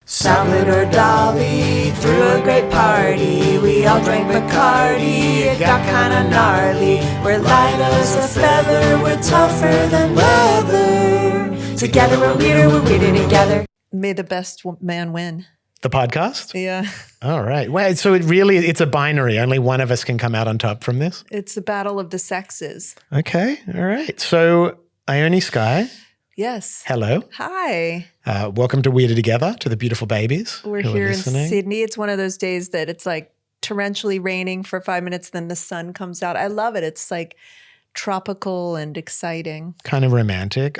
Salad or Dolly, threw a great party. We all drank Bacardi, it got kinda gnarly. We're light as a feather, we're tougher than leather. Together we're weirder together. May the best man win. The podcast? Yeah. All right. Wait, so it's a binary. Only one of us can come out on top from this? It's the battle of the sexes. Okay. All right. So, Ione Sky. Yes. Hello. Hi. Welcome to Weirder Together, to the beautiful babies. We're here in Sydney. It's one of those days that it's like torrentially raining for 5 minutes, then the sun comes out. I love it. It's like tropical and exciting. Kind of romantic.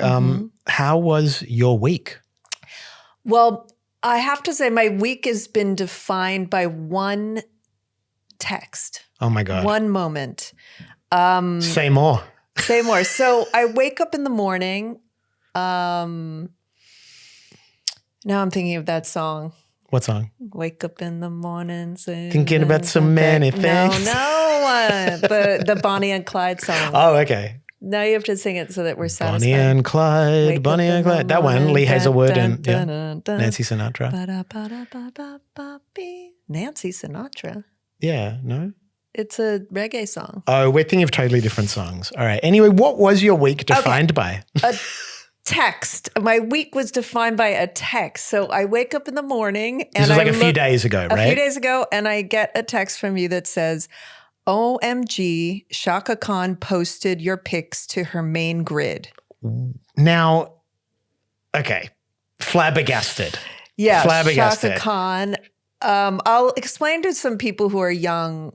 How was your week? Well, I have to say my week has been defined by one text. Oh my God. One moment. Say more. Say more. So I wake up in the morning. Now I'm thinking of that song. What song? Wake up in the morning. Thinking about so many things. No. The Bonnie and Clyde song. Oh, okay. Now you have to sing it so that we're satisfied. Bonnie and Clyde, Bonnie and Clyde. That one, Lee Hazelwood and Nancy Nancy Sinatra. Nancy Sinatra. Yeah, no? It's a reggae song. Oh, we're thinking of totally different songs. All right. Anyway, what was your week defined by? A text. My week was defined by a text. So I wake up in the morning and this was like a few days ago, right? A few days ago, and I get a text from you that says, OMG, Chaka Kahn posted your pics to her main grid. Now, okay, flabbergasted. Yeah, flabbergasted. Chaka Kahn. I'll explain to some people who are young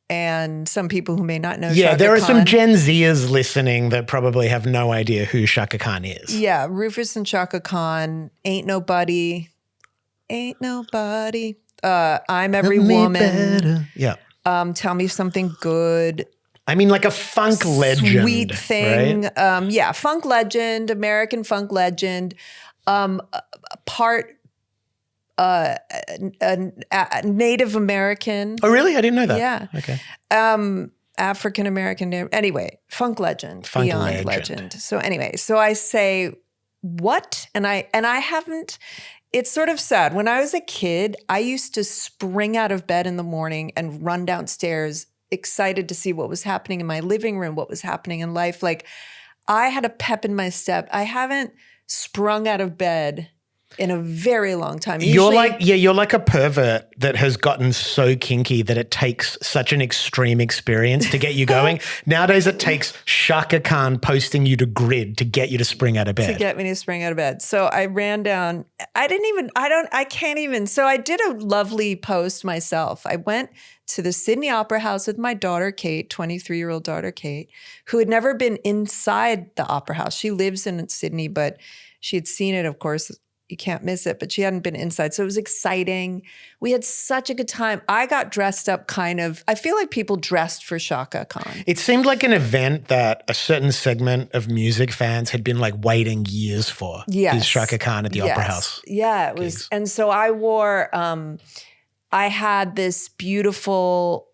and some people who may not know Chaka Kahn. There are some Gen Zers listening that probably have no idea who Chaka Kahn is. Yeah, Rufus and Chaka Kahn, Ain't Nobody. I'm Every Woman. Better. Yeah. Tell Me Something Good. I mean, like a funk legend. Sweet Thing. Right? Funk legend, American funk legend. Part Native American. Oh, really? I didn't know that. Yeah. Okay. African American. Anyway, funk legend. Funk beyond legend. So anyway, so I say, what? And I haven't. It's sort of sad. When I was a kid, I used to spring out of bed in the morning and run downstairs excited to see what was happening in my living room, what was happening in life. Like I had a pep in my step. I haven't sprung out of bed in a very long time. You're like a pervert that has gotten so kinky that it takes such an extreme experience to get you going. Nowadays it takes Chaka Kahn posting you to grid to get you to spring out of bed. To get me to spring out of bed. So I ran down. So I did a lovely post myself. I went to the Sydney Opera House with my daughter, Kate, 23-year-old daughter, Kate, who had never been inside the Opera House. She lives in Sydney, but she had seen it, of course. You can't miss it, but she hadn't been inside. So it was exciting. We had such a good time. I got dressed up I feel like people dressed for Chaka Kahn. It seemed like an event that a certain segment of music fans had been like waiting years for. Yes. Is Chaka Kahn at the Opera House. Yeah, it was. Gigs. And so I wore, I had this beautiful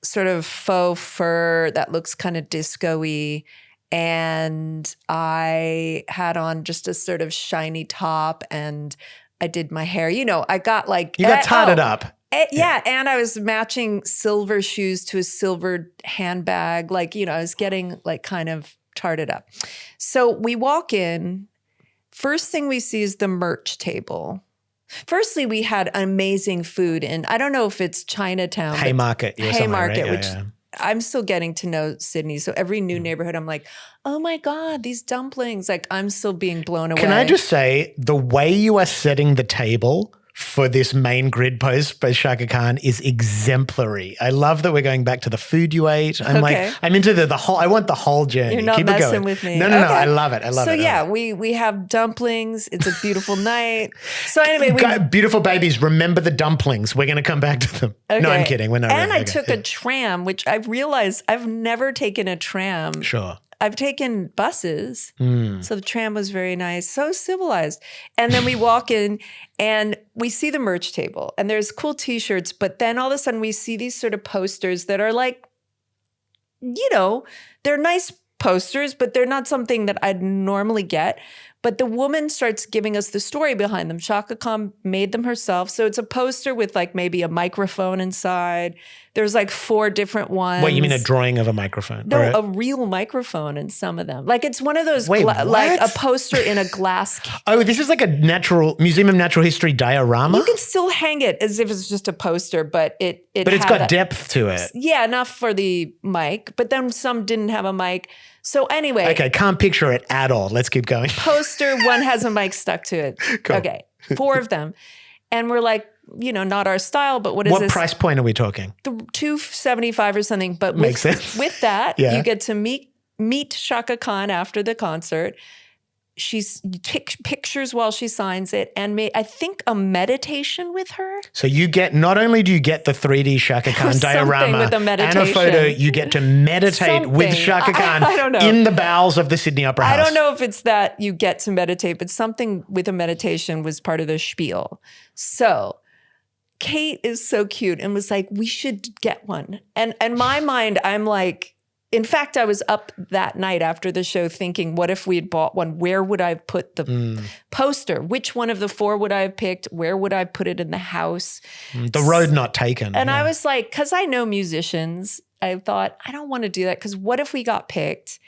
sort of faux fur that looks kind of disco-y. And I had on just a sort of shiny top and I did my hair. I got like— You got totted up. Yeah. And I was matching silver shoes to a silver handbag. I was getting like kind of tarted up. So we walk in. First thing we see is the merch table. Firstly, we had amazing food in, I don't know if it's Chinatown. Haymarket. Haymarket, right? which— I'm still getting to know Sydney. So every new neighborhood, I'm like, oh my God, these dumplings. Like I'm still being blown away. Can I just say, the way you are setting the table for this main grid post by Chaka Kahn is exemplary. I love that we're going back to the food you ate. I'm into the whole, I want the whole journey. You're not Keep messing it going. with me. No, I love it. So yeah, we have dumplings. It's a beautiful night. So anyway. Beautiful babies, remember the dumplings. We're going to come back to them. Okay. No, I'm kidding. We're not. And I took a tram, which I realized I've never taken a tram. Sure. I've taken buses. So the tram was very nice, so civilized. And then we walk in and we see the merch table and there's cool t-shirts, but then all of a sudden we see these sort of posters that are like, they're nice posters, but they're not something that I'd normally get. But the woman starts giving us the story behind them. Chaka Kahn made them herself. So it's a poster with like maybe a microphone inside. There's like 4 different ones. What, you mean a drawing of a microphone? No, a real microphone in some of them. Like it's one of those, Wait, like a poster in a glass case. Oh, this is like a Museum of Natural History diorama? You can still hang it as if it's just a poster, but But it's got depth to it. Yeah, enough for the mic. But then some didn't have a mic. So anyway. Okay, can't picture it at all. Let's keep going. Poster, one has a mic stuck to it. Cool. Okay, 4 of them. And we're like, not our style, but what is this? What price point are we talking? $275 or something. But Makes sense. With that, Yeah. you get to meet Chaka Kahn after the concert. You take pictures while she signs it and made, I think, a meditation with her. So you get, not only do you get the 3D Chaka Kahn diorama with a and meditation. a photo, you get to meditate with Chaka Kahn I don't know. in the bowels of the Sydney Opera House. I don't know if it's that you get to meditate, but something with a meditation was part of the spiel. So Kate is so cute and was like, we should get one. And in my mind, I'm like, in fact, I was up that night after the show thinking, what if we had bought one? Where would I have put the poster? Which one of the 4 would I have picked? Where would I put it in the house? The road not taken. And I was like, because I know musicians, I thought, I don't want to do that because what if we got picked?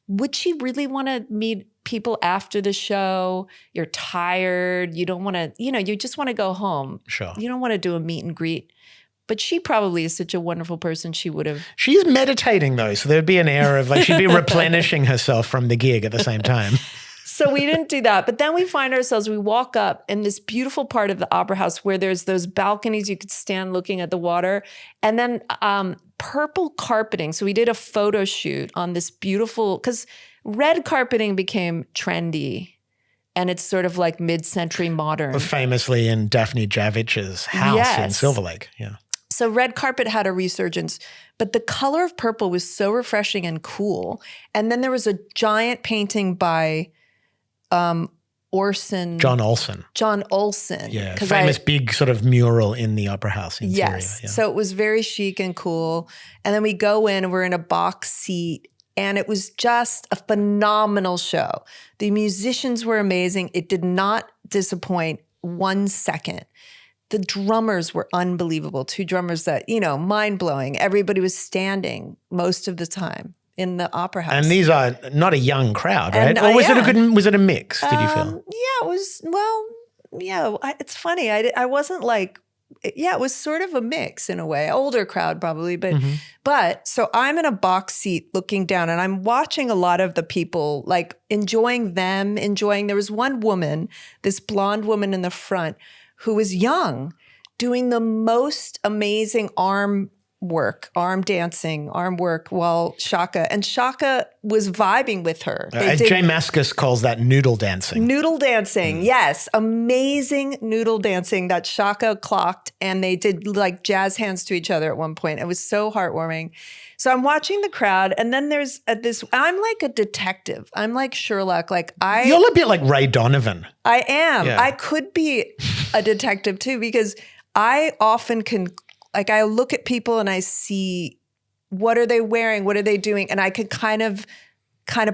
Would she really want to meet people after the show? You're tired. You don't want to, you just want to go home. Sure. You don't want to do a meet and greet. But she probably is such a wonderful person. She would have. She's meditating though, so there'd be an air of like she'd be replenishing herself from the gig at the same time. So we didn't do that. But then we find ourselves, we walk up in this beautiful part of the opera house where there's those balconies you could stand looking at the water. And then purple carpeting. So we did a photo shoot on this beautiful, because red carpeting became trendy. And it's sort of like mid-century modern. Famously in Daphne Javich's house in Silver Lake. Yeah. So red carpet had a resurgence, but the color of purple was so refreshing and cool. And then there was a giant painting by Orson. John Olson. Yeah. Famous big sort of mural in the opera house interior. Yes. Yeah. So it was very chic and cool. And then we go in and we're in a box seat. And it was just a phenomenal show. The musicians were amazing. It did not disappoint 1 second. The drummers were unbelievable. 2 drummers that, mind-blowing. Everybody was standing most of the time in the opera house. And these are not a young crowd, right? Or was it a mix, did you feel? Yeah, it was, it's funny. I wasn't like, it was sort of a mix in a way, older crowd probably, but so I'm in a box seat looking down and I'm watching a lot of the people like enjoying. There was one woman, this blonde woman in the front who was young, doing the most amazing arm work while Chaka was vibing with her. Jay Mascis calls that noodle dancing. Noodle dancing, yes. Amazing noodle dancing that Chaka clocked, and they did like jazz hands to each other at one point. It was so heartwarming. So I'm watching the crowd, and then there's I'm like a detective. I'm like Sherlock. You're a bit like Ray Donovan. I am. Yeah. I could be a detective too, because I often can, I look at people and I see what are they wearing, what are they doing, and I could kind of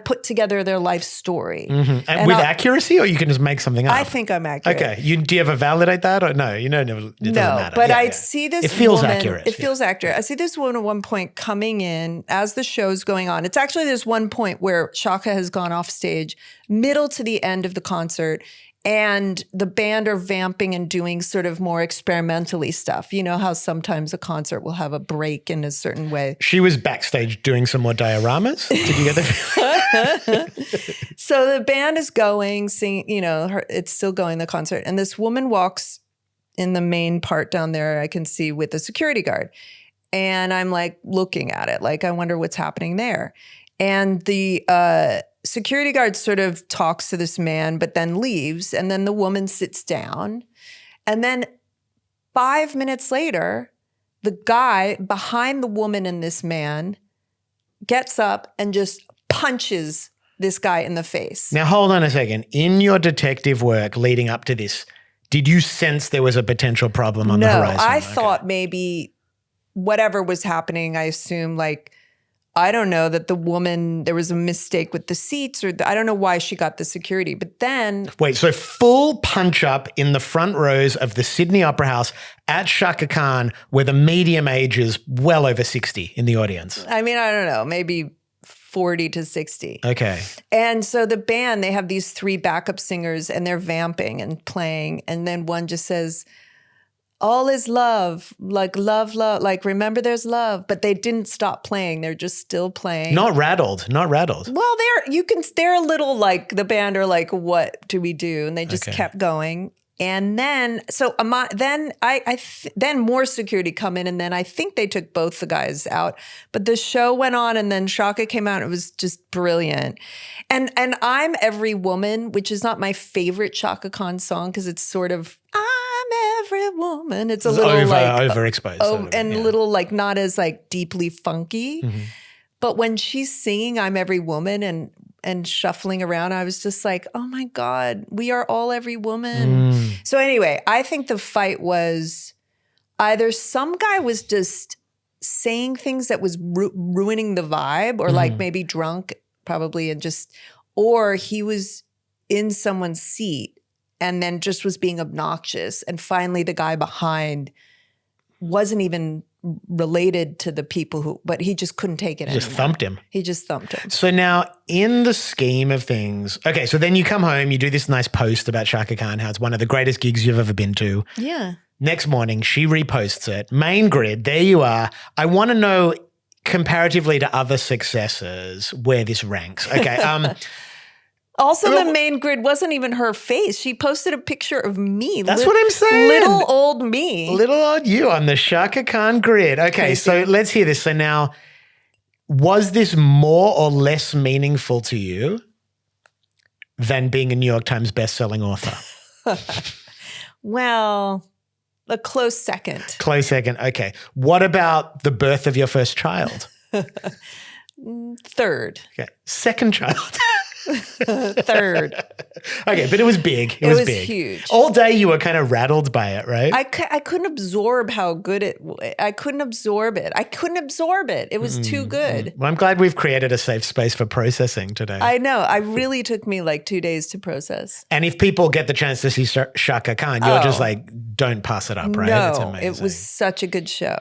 put together their life story. Mm-hmm. And with accuracy, or you can just make something up? I think I'm accurate. Okay. Do you ever validate that? Or no, it doesn't matter. But I see this It feels woman, accurate. It feels accurate. I see this woman at one point coming in as the show's going on. It's actually there's one point where Chaka has gone off stage, middle to the end of the concert, and the band are vamping and doing sort of more experimentally stuff. You know how sometimes a concert will have a break in a certain way. She was backstage doing some more dioramas. Did you get that? So the band is going, singing, it's still going, the concert. And this woman walks in the main part down there, I can see, with the security guard. And I'm like looking at it, like I wonder what's happening there. And the security guard sort of talks to this man, but then leaves. And then the woman sits down. And then 5 minutes later, the guy behind the woman and this man gets up and just punches this guy in the face. Now, hold on a second. In your detective work leading up to this, did you sense there was a potential problem on the horizon? No, I thought maybe whatever was happening, I assume like I don't know, that the woman, there was a mistake with the seats, or I don't know why she got the security. But then. Wait, so full punch up in the front rows of the Sydney Opera House at Chaka Kahn, where the medium age is well over 60 in the audience. I mean, I don't know, maybe 40 to 60. Okay. And so the band, they have these 3 backup singers and they're vamping and playing. And then one just says, all is love, like love, like remember there's love. But they didn't stop playing. They're just still playing. Not rattled. Well, they're a little like, the band are like, what do we do? And they just kept going. And then, then more security come in, and then I think they took both the guys out. But the show went on, and then Chaka came out. And it was just brilliant. And I'm Every Woman, which is not my favorite Chaka Khan song because it's sort of I'm every woman. It's a little overexposed, and a little like not as like deeply funky. Mm-hmm. But when she's singing I'm Every Woman and shuffling around, I was just like, oh my God, we are all every woman. So anyway, I think the fight was either some guy was just saying things that was ruining the vibe, or like maybe drunk probably, or he was in someone's seat and then just was being obnoxious. And finally the guy behind wasn't even related to the people but he just couldn't take it anymore. He just thumped him. So now in the scheme of things, okay, so then you come home, you do this nice post about Chaka Khan, how it's one of the greatest gigs you've ever been to. Yeah. Next morning, she reposts it. Main grid, there you are. I want to know comparatively to other successes where this ranks. Okay. Also, the main grid wasn't even her face. She posted a picture of me. That's what I'm saying. Little old me. Little old you on the Chaka Khan grid. Okay, crazy. So let's hear this. So now, was this more or less meaningful to you than being a New York Times bestselling author? Well, a close second. Close second. Okay. What about the birth of your first child? Third. Okay. Second child. Third. Okay, but it was big. It was big. Huge. All day you were kind of rattled by it, right? I couldn't absorb how good I couldn't absorb it. It was too good. Well, I'm glad we've created a safe space for processing today. I know. I really took me like 2 days to process. And if people get the chance to see Chaka Khan, you're just like, don't pass it up, right? No, it's amazing. It was such a good show.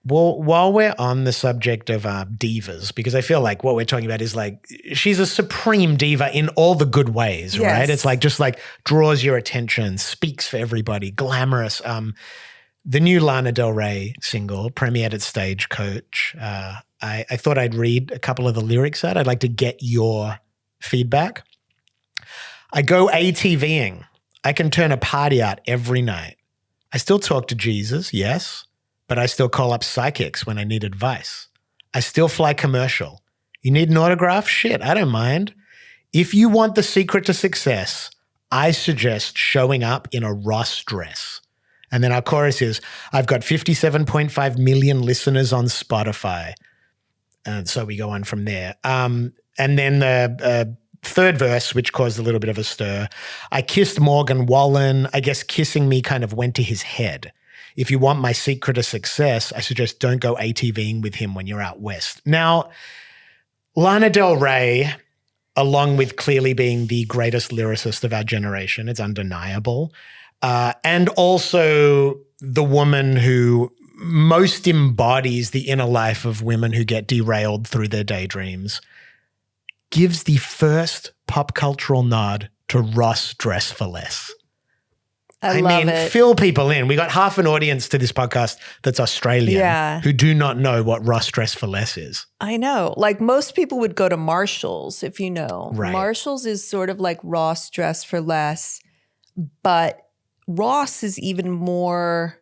Well, while we're on the subject of divas, because I feel like what we're talking about is like, she's a supreme diva in all the good ways, yes. right? It's like, just like draws your attention, speaks for everybody, glamorous. The new Lana Del Rey single premiered at Stagecoach. I thought I'd read a couple of the lyrics out. I'd like to get your feedback. I go ATVing. I can turn a party out every night. I still talk to Jesus, yes. But I still call up psychics when I need advice. I still fly commercial. You need an autograph? Shit, I don't mind. If you want the secret to success, I suggest showing up in a Ross dress. And then our chorus is, I've got 57.5 million listeners on Spotify. And so we go on from there. And then the third verse, which caused a little bit of a stir. I kissed Morgan Wallen. I guess kissing me kind of went to his head. If you want my secret to success, I suggest don't go ATVing with him when you're out west. Now, Lana Del Rey, along with clearly being the greatest lyricist of our generation, it's undeniable, and also the woman who most embodies the inner life of women who get derailed through their daydreams, gives the first pop cultural nod to Ross Dress for Less. I mean, it. Fill people in. We got half an audience to this podcast that's Australian who do not know what Ross Dress for Less is. I know. Like most people would go to Marshall's, if you know. Right. Marshall's is sort of like Ross Dress for Less, but Ross is even more.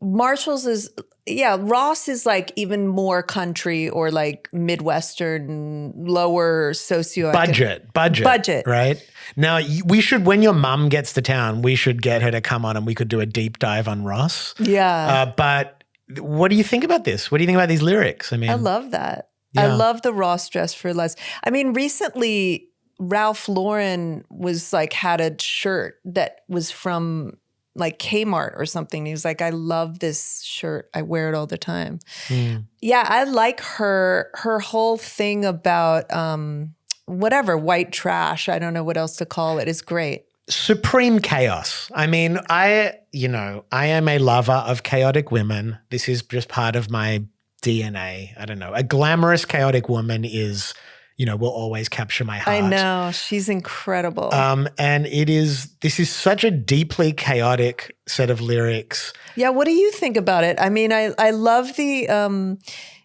Ross is like even more country or like Midwestern, lower budget, right? Now we should, when your mum gets to town, we should get her to come on and we could do a deep dive on Ross. Yeah. But what do you think about this? What do you think about these lyrics? I mean, I love that. Yeah. I love the Ross Dress for Less. I mean, recently Ralph Lauren was like had a shirt that was from like Kmart or something. He was like, I love this shirt. I wear it all the time. Yeah, I like her whole thing about whatever, white trash. I don't know what else to call it. Is great. Supreme chaos. I mean, I am a lover of chaotic women. This is just part of my DNA. I don't know. A glamorous, chaotic woman is, will always capture my heart. I know. She's incredible. And this is such a deeply chaotic set of lyrics. Yeah. What do you think about it? I mean, I love the, I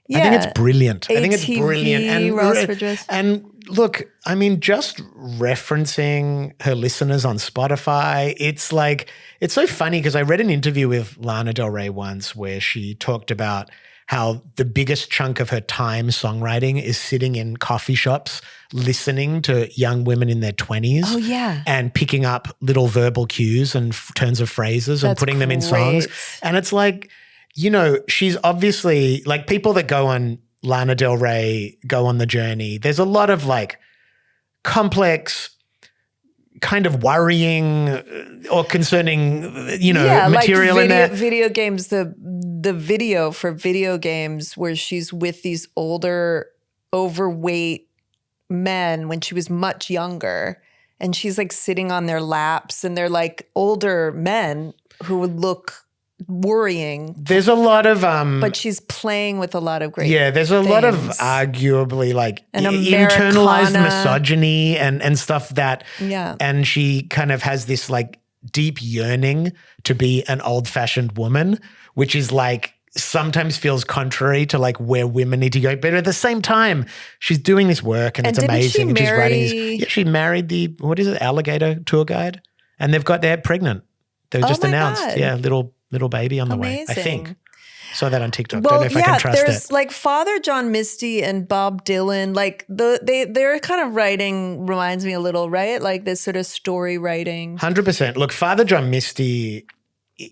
think it's brilliant. ATV, I think it's brilliant. And look, I mean, just referencing her listeners on Spotify, it's so funny because I read an interview with Lana Del Rey once where she talked about how the biggest chunk of her time songwriting is sitting in coffee shops, listening to young women in their 20s. Oh, yeah. And picking up little verbal cues and turns of phrases and putting them in songs. And it's like, she's obviously like people that go on Lana Del Rey, go on the journey. There's a lot of like complex, kind of worrying or concerning, material like in there. Video games, the video for video games where she's with these older, overweight men when she was much younger, and she's like sitting on their laps, and they're like older men who would look worrying. There's a lot of but she's playing with a lot of great there's a lot of arguably like internalized misogyny and stuff that and she kind of has this like deep yearning to be an old-fashioned woman, which is like sometimes feels contrary to like where women need to go. But at the same time, she's doing this work and it's amazing. And she's writing she married the alligator tour guide, and they're pregnant. They were just announced. God. Yeah, little baby on the way, I think. Saw that on TikTok. Don't know if I can trust there's like Father John Misty and Bob Dylan. Like their kind of writing reminds me a little, right? Like this sort of story writing. 100%. Look, Father John Misty,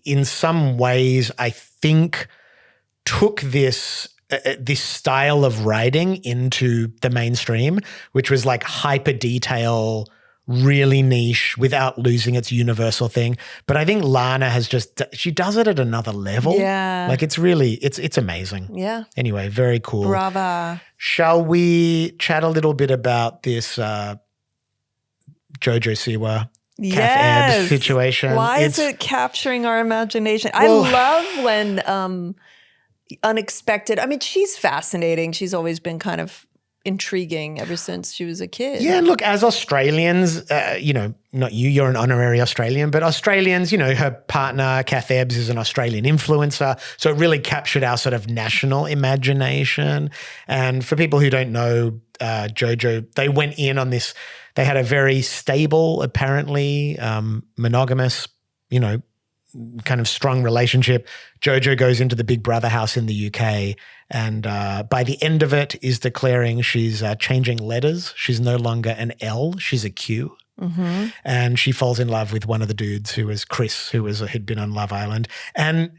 in some ways, I think took this style of writing into the mainstream, which was like hyper detail, really niche without losing its universal thing. But I think Lana she does it at another level. Yeah. Like it's really, it's amazing. Yeah. Anyway, very cool. Brava. Shall we chat a little bit about this JoJo Siwa, Kath Ebbs situation? Why is it capturing our imagination? I love when unexpected, I mean, she's fascinating. She's always been kind of intriguing ever since she was a kid. Yeah, and look, as Australians, not you're an honorary Australian, but Australians, her partner, Kath Ebbs, is an Australian influencer. So it really captured our sort of national imagination. And for people who don't know JoJo, they went in on this, they had a very stable, apparently monogamous, kind of strong relationship. JoJo goes into the Big Brother house in the UK and by the end of it is declaring she's changing letters. She's no longer an L, she's a Q. Mm-hmm. And she falls in love with one of the dudes who was Chris, had been on Love Island. And,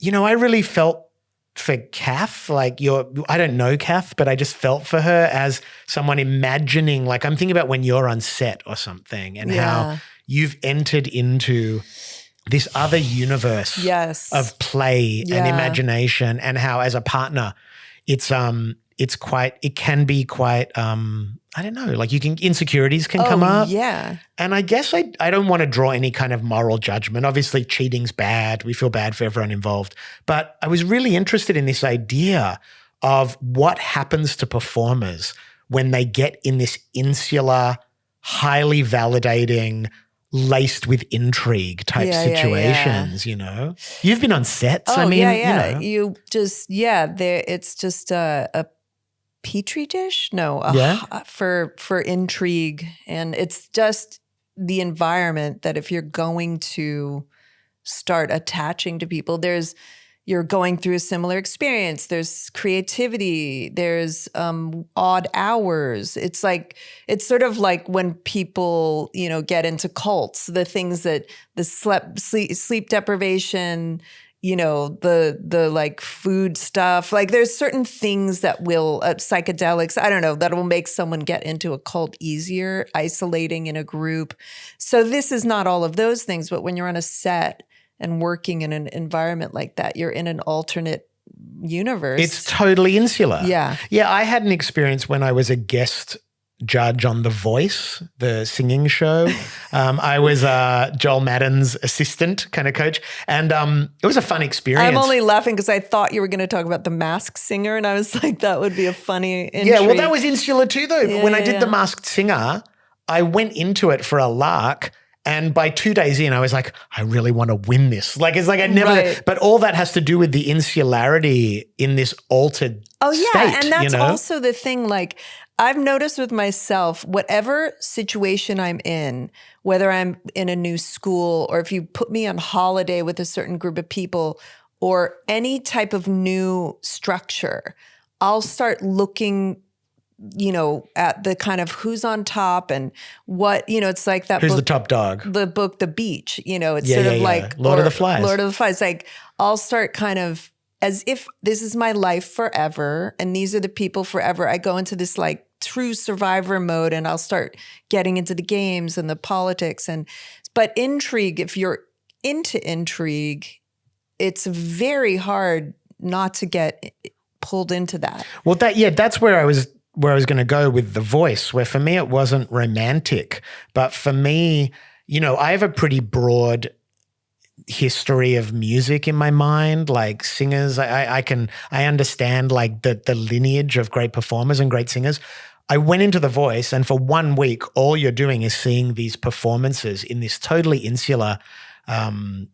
I really felt for Kath, like I don't know Kath, but I just felt for her as someone imagining, like I'm thinking about when you're on set or something and how you've entered into this other universe of play and imagination, and how as a partner it can be quite I don't know, like insecurities can come up. Yeah. And I guess I don't want to draw any kind of moral judgment. Obviously cheating's bad. We feel bad for everyone involved. But I was really interested in this idea of what happens to performers when they get in this insular, highly validating, laced with intrigue type situations, You've been on sets. Oh, You just, it's just a petri dish? No, for intrigue. And it's just the environment that if you're going to start attaching to people, you're going through a similar experience. There's creativity. There's odd hours. It's sort of like when people, get into cults, the things that the sleep deprivation, the like food stuff. Like there's certain things that will, psychedelics, I don't know, that will make someone get into a cult easier, isolating in a group. So this is not all of those things, but when you're on a set and working in an environment like that. You're in an alternate universe. It's totally insular. Yeah. Yeah, I had an experience when I was a guest judge on The Voice, the singing show. I was Joel Madden's assistant kind of coach, and it was a fun experience. I'm only laughing because I thought you were going to talk about The Masked Singer, and I was like, that would be a funny entry. Yeah, well, that was insular too, though. When I did The Masked Singer, I went into it for a lark. And by 2 days in, I was like, I really want to win this. Like, it's like I never, Right. but all that has to do with the insularity in this altered state. And that's you know? also the thing. Like, I've noticed with myself, whatever situation I'm in, whether I'm in a new school or if you put me on holiday with a certain group of people or any type of new structure, I'll start looking, at the kind of who's on top and what, it's like that Who's book, the top dog? the book, The Beach, it's sort of like Lord of the Flies. Lord of the Flies. Like, I'll start kind of as if this is my life forever and these are the people forever. I go into this like true survivor mode and I'll start getting into the games and the politics but intrigue, if you're into intrigue, it's very hard not to get pulled into that. Well, that's where I was going to go with The Voice, where for me it wasn't romantic, but for me, I have a pretty broad history of music in my mind, like singers. I understand like the lineage of great performers and great singers. I went into The Voice, and for 1 week, all you're doing is seeing these performances in this totally insular kind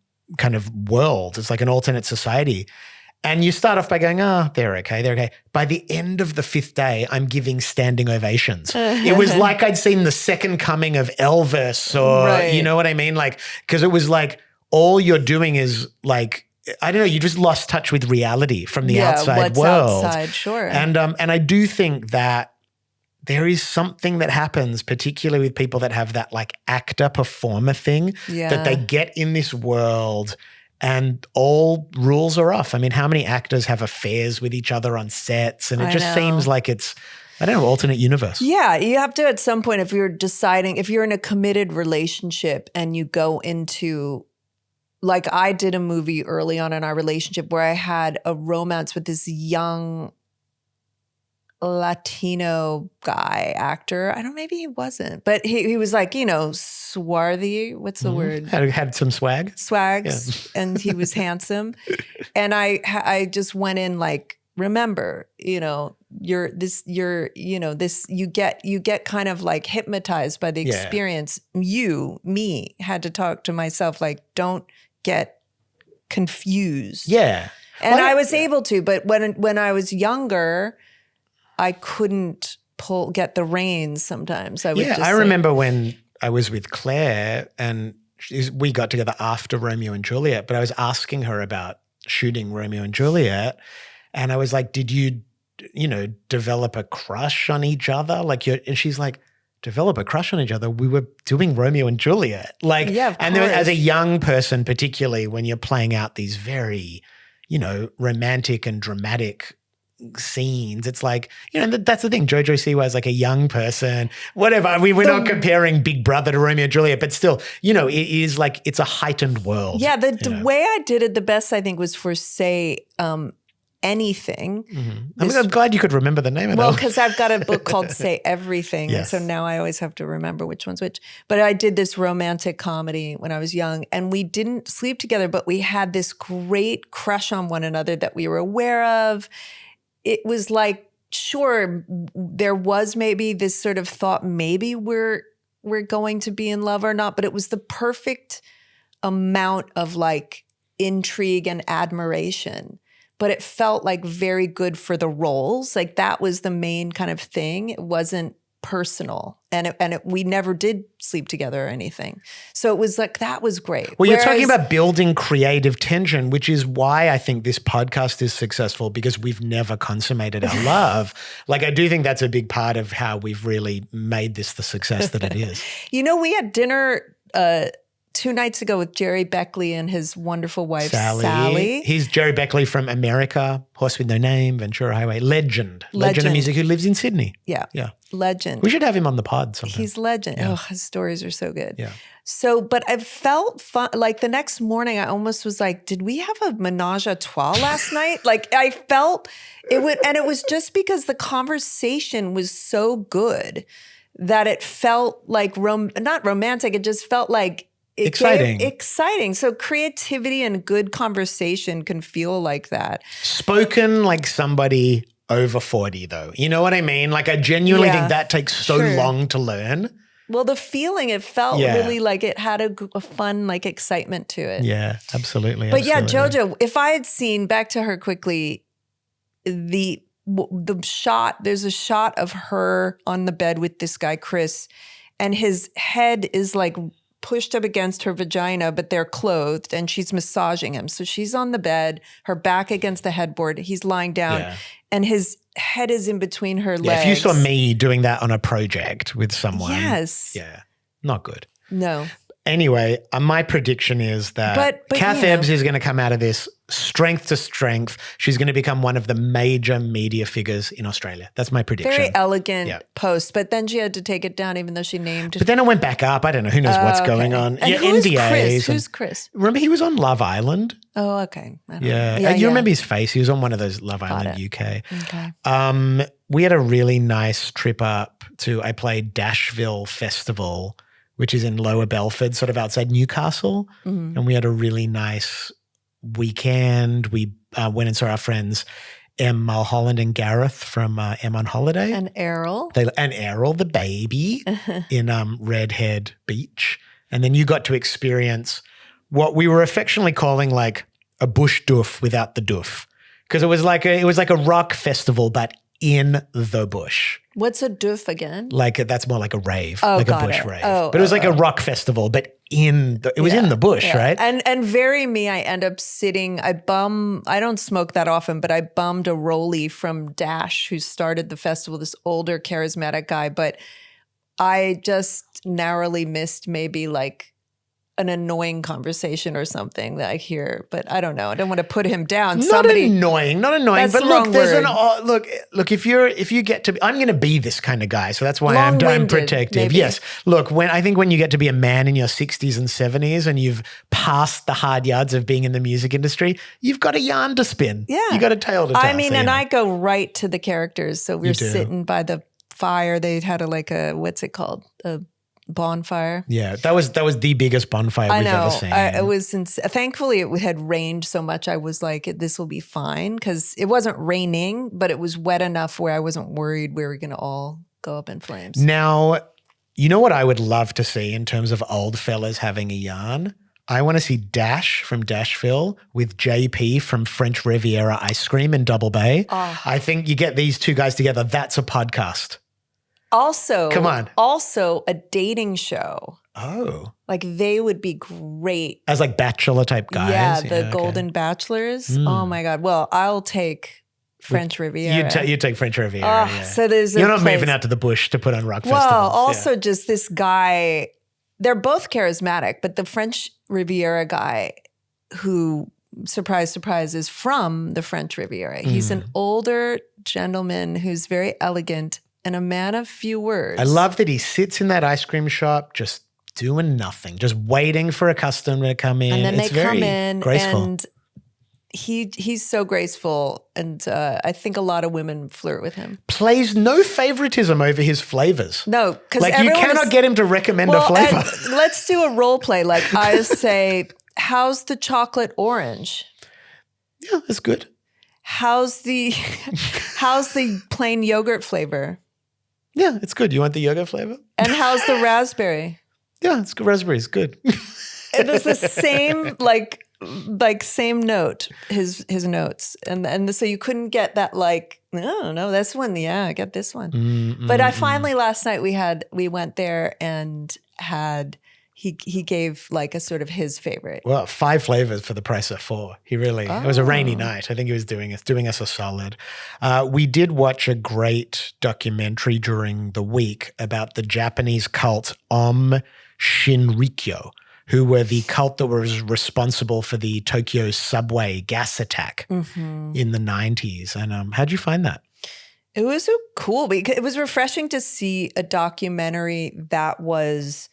of world. It's like an alternate society. And you start off by going, oh, they're okay. By the end of the 5th day, I'm giving standing ovations. It was like I'd seen the second coming of Elvis or, you know what I mean? Like, because it was like all you're doing is like, I don't know, you just lost touch with reality from the outside world. Outside, sure. And I do think that there is something that happens, particularly with people that have that like actor performer thing, that they get in this world and all rules are off. I mean, how many actors have affairs with each other on sets? And it just seems like it's, I don't know, alternate universe. Yeah, you have to at some point, if you're deciding, if you're in a committed relationship and you go into, like I did a movie early on in our relationship where I had a romance with this young Latino guy actor. I don't, maybe he wasn't, but he was like, swarthy. What's the word? Had some swag. Swags, yeah. And he was handsome. And I just went in like, remember, you get kind of like hypnotized by the experience. Me had to talk to myself like, don't get confused. Yeah. And I was able to, but when I was younger, I couldn't get the reins sometimes. I remember when I was with Claire and we got together after Romeo and Juliet, but I was asking her about shooting Romeo and Juliet, and I was like, did you, develop a crush on each other? And she's like, develop a crush on each other? We were doing Romeo and Juliet. Like, yeah, and then as a young person, particularly when you're playing out these very, romantic and dramatic scenes, it's like, that's the thing. JoJo Siwa is like a young person, whatever. We're not comparing Big Brother to Romeo and Juliet, but still, it is like, it's a heightened world. Yeah, the way I did it the best, I think, was for Say Anything. Mm-hmm. I'm glad you could remember the name of that. Well, because I've got a book called Say Everything. Yes. So now I always have to remember which one's which. But I did this romantic comedy when I was young, and we didn't sleep together, but we had this great crush on one another that we were aware of. It was like, sure, there was maybe this sort of thought, maybe we're going to be in love or not, but it was the perfect amount of like intrigue and admiration. But it felt like very good for the roles. Like that was the main kind of thing. It wasn't personal. And we never did sleep together or anything. So it was like, that was great. Well, you're talking about building creative tension, which is why I think this podcast is successful, because we've never consummated our love. Like, I do think that's a big part of how we've really made this the success that it is. We had dinner 2 nights ago with Jerry Beckley and his wonderful wife, Sally. He's Jerry Beckley from America, Horse with No Name, Ventura Highway. Legend of music who lives in Sydney. Yeah. Legend. We should have him on the pod sometime. He's legend. Yeah. Oh, his stories are so good. Yeah. So, but I felt fun. Like the next morning, I almost was like, did we have a menage a trois last night? Like I felt it would, and it was just because the conversation was so good that it felt like not romantic. It just felt like exciting. So creativity and good conversation can feel like that. Spoken like somebody over 40 though. You know what I mean? Like I genuinely think that takes so long to learn. Well, the feeling, it felt really like it had a fun like excitement to it. Yeah, absolutely. But yeah, JoJo, if I had seen, back to her quickly, the shot, there's a shot of her on the bed with this guy, Chris, and his head is like pushed up against her vagina, but they're clothed and she's massaging him. So she's on the bed, her back against the headboard, he's lying down and his head is in between her legs. If you saw me doing that on a project with someone. Yes. Yeah, not good. No. Anyway, my prediction is that Kath Ebbs is going to come out of this strength to strength. She's going to become one of the major media figures in Australia. That's my prediction. Very elegant post, but then she had to take it down even though she named. But then it went back up. I don't know. Who knows what's going on. And who's Chris? Who's Chris? Remember he was on Love Island? Oh, okay. I don't know. You remember his face. He was on one of those Love Island UK. Okay. We had a really nice trip up I played Dashville Festival, which is in Lower Belford, sort of outside Newcastle. Mm-hmm. And we had a really nice weekend. We went and saw our friends Em Mulholland and Gareth from Em on Holiday. And Errol. And Errol, the baby, in Redhead Beach. And then you got to experience what we were affectionately calling like a bush doof without the doof. Because it was like a rock festival, but in the bush. What's a doof again? Like that's more like a rave, a bush rave. But it was like a rock festival, but it was in the bush, right? And very me, I end up sitting, I don't smoke that often, but I bummed a rollie from Dash, who started the festival, this older charismatic guy, but I just narrowly missed maybe like an annoying conversation or something that I hear, but I don't know. I don't want to put him down. Not annoying. That's but the look, wrong there's word. Look. If you get to be, I'm going to be this kind of guy, so that's why I'm protective. Maybe. Yes. Look, I think when you get to be a man in your 60s and 70s, and you've passed the hard yards of being in the music industry, you've got a yarn to spin. Yeah, you got a tale to tell. I mean, I go right to the characters. So we're sitting by the fire. They had what's it called? A bonfire. Yeah, that was the biggest bonfire we've ever seen. It was thankfully it had rained so much. I was like, this will be fine, because it wasn't raining, but it was wet enough where I wasn't worried we were going to all go up in flames. Now, you know what I would love to see in terms of old fellas having a yarn? I want to see Dash from Dashville with JP from French Riviera Ice Cream in Double Bay. Oh. I think you get these two guys together. That's a podcast. Also, come on. Also, a dating show. Oh, like they would be great as like bachelor type guys. Yeah, the Golden Bachelors. Oh my God. Well, I'll take French Riviera. You take French Riviera. So you're not moving out to the bush to put on rock festivals. Well, also just this guy. They're both charismatic, but the French Riviera guy, who surprise, surprise, is from the French Riviera. He's an older gentleman who's very elegant and a man of few words. I love that he sits in that ice cream shop just doing nothing, just waiting for a customer to come in. And then they come in graceful. And he's so graceful, and I think a lot of women flirt with him. Plays no favoritism over his flavors. No, because like you cannot get him to recommend a flavor. Let's do a role play. Like I say, how's the chocolate orange? Yeah, that's good. How's the plain yogurt flavor? Yeah, it's good. You want the yogurt flavor? And how's the raspberry? Yeah, it's good. Raspberry's good. It was the same, like same note, his notes. And so you couldn't get that like, no, this one. Yeah, I got this one. But I finally, last night we went there and he gave like a sort of his favorite. Well, 5 flavors for the price of 4. It was a rainy night. I think he was doing us a solid. We did watch a great documentary during the week about the Japanese cult Aum Shinrikyo, who were the cult that was responsible for the Tokyo subway gas attack in the 90s. And how'd you find that? It was so cool because it was refreshing to see a documentary that was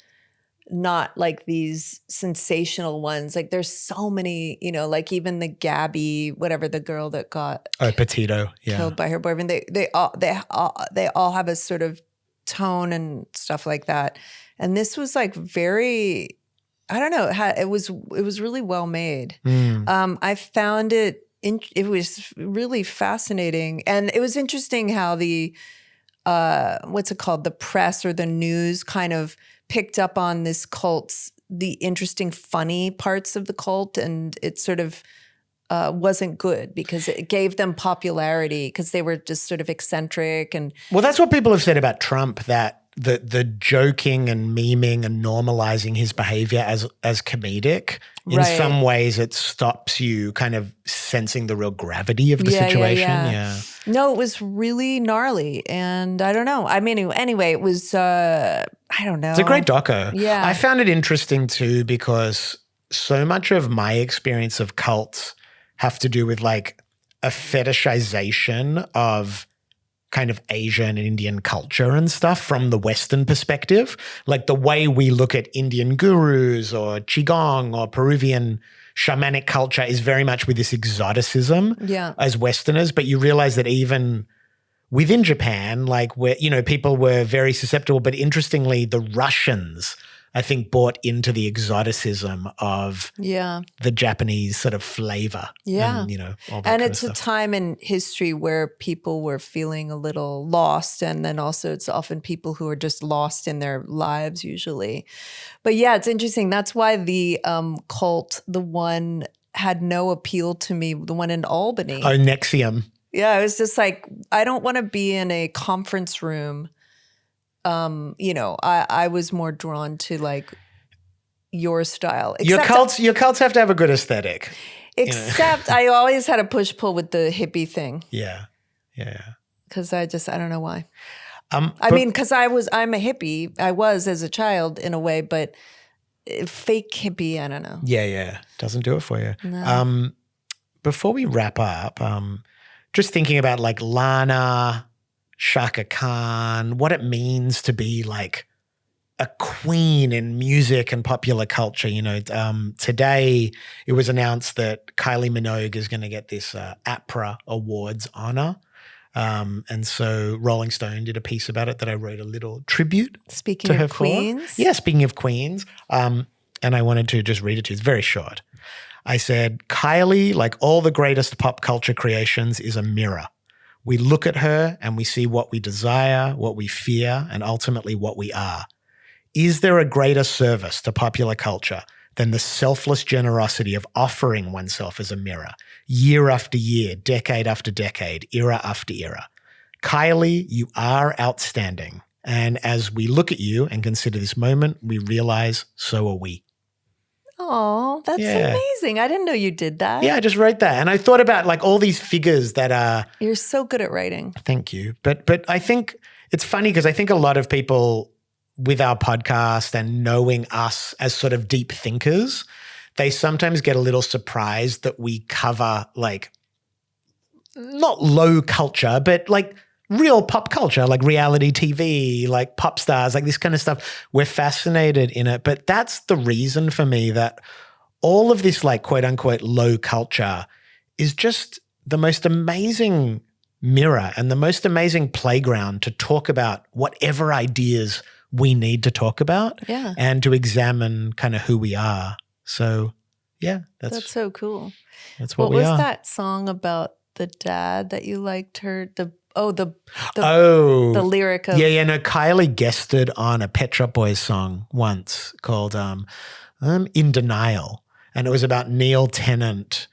not like these sensational ones. Like there's so many, like even the Gabby, whatever, the girl that got Petito, killed by her boyfriend. They all have a sort of tone and stuff like that. And this was like very, I don't know, it was really well made. I found it was really fascinating, and it was interesting how the what's it called, the press or the news kind of picked up on this cult's, the interesting, funny parts of the cult, and it sort of wasn't good because it gave them popularity because they were just sort of eccentric. And well, that's what people have said about Trump, that the joking and memeing and normalizing his behavior as comedic, in some ways it stops you kind of sensing the real gravity of the situation. Yeah. No, it was really gnarly, and I don't know. I mean, anyway, it was I don't know. It's a great doco. Yeah. I found it interesting too because so much of my experience of cults have to do with like a fetishization of kind of Asian and Indian culture and stuff from the Western perspective. Like the way we look at Indian gurus or Qigong or Peruvian shamanic culture is very much with this exoticism as Westerners. But you realize that even within Japan, like where, people were very susceptible. But interestingly, the Russians, I think, bought into the exoticism of the Japanese sort of flavor. Yeah. And, all that and kind it's of a stuff. time in history where people were feeling a little lost. And then also it's often people who are just lost in their lives usually. But yeah, it's interesting. That's why the cult, the one had no appeal to me, the one in Albany. Oh, Nexium. Yeah, it was just like, I don't want to be in a conference room. I was more drawn to like your style. Your cults have to have a good aesthetic. Except I always had a push-pull with the hippie thing. Yeah. Because I don't know why. Because I'm a hippie. I was as a child in a way, but fake hippie, I don't know. Yeah. Doesn't do it for you. No. Before we wrap up, just thinking about like Lana, Chaka Kahn, what it means to be like a queen in music and popular culture. Today it was announced that Kylie Minogue is going to get this APRA Awards honor. And so Rolling Stone did a piece about it that I wrote a little tribute Speaking to of her queens? for. Yeah, speaking of queens. And I wanted to just read it to you. It's very short. I said, Kylie, like all the greatest pop culture creations, is a mirror. We look at her and we see what we desire, what we fear, and ultimately what we are. Is there a greater service to popular culture than the selfless generosity of offering oneself as a mirror, year after year, decade after decade, era after era? Kylie, you are outstanding. And as we look at you and consider this moment, we realize so are we. Oh, that's amazing. I didn't know you did that. Yeah, I just wrote that. And I thought about like all these figures that are… You're so good at writing. Thank you. But I think it's funny because I think a lot of people with our podcast and knowing us as sort of deep thinkers, they sometimes get a little surprised that we cover like not low culture, but like real pop culture, like reality TV, like pop stars, like this kind of stuff. We're fascinated in it. But that's the reason for me that all of this like quote unquote low culture is just the most amazing mirror and the most amazing playground to talk about whatever ideas we need to talk about and to examine kind of who we are. So yeah, that's so cool. That's what we are. What was that song about the dad that you liked her? The lyric of… Yeah, no, Kylie guested on a Pet Shop Boys song once called In Denial. And it was about Neil Tennant.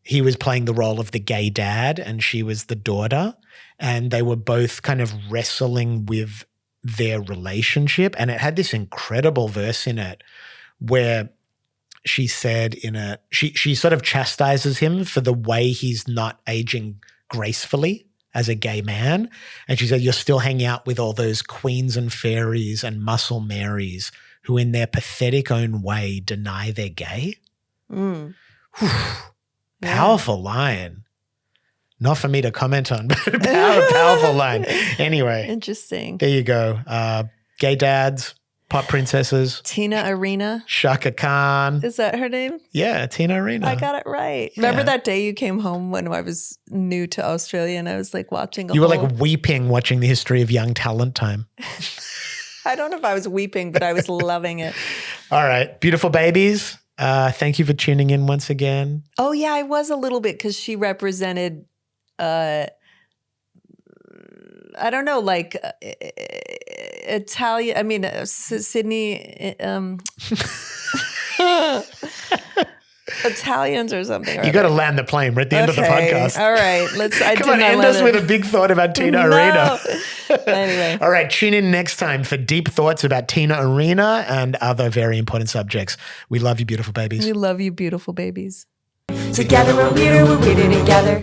He was playing the role of the gay dad and she was the daughter. And they were both kind of wrestling with their relationship. And it had this incredible verse in it where she said she sort of chastises him for the way he's not aging gracefully as a gay man. And she said, you're still hanging out with all those queens and fairies and muscle Marys who in their pathetic own way deny they're gay. Powerful line. Not for me to comment on, but powerful line. Anyway. Interesting. There you go. Gay dads, pop princesses. Tina Arena. Chaka Kahn. Is that her name? Yeah, Tina Arena. I got it right. Yeah. Remember that day you came home when I was new to Australia and I was like watching You were like weeping watching the history of Young Talent Time. I don't know if I was weeping, but I was loving it. All right. Beautiful babies. Thank you for tuning in once again. Oh, yeah, I was a little bit because she represented I don't know, like Italian, I mean, Sydney, Italians or something. You got to land the plane. We're at the end of the podcast. All right. Come on, end us with a big thought about Tina Arena. Anyway. All right. Tune in next time for deep thoughts about Tina Arena and other very important subjects. We love you, beautiful babies. We love you, beautiful babies. Together we're weirder together.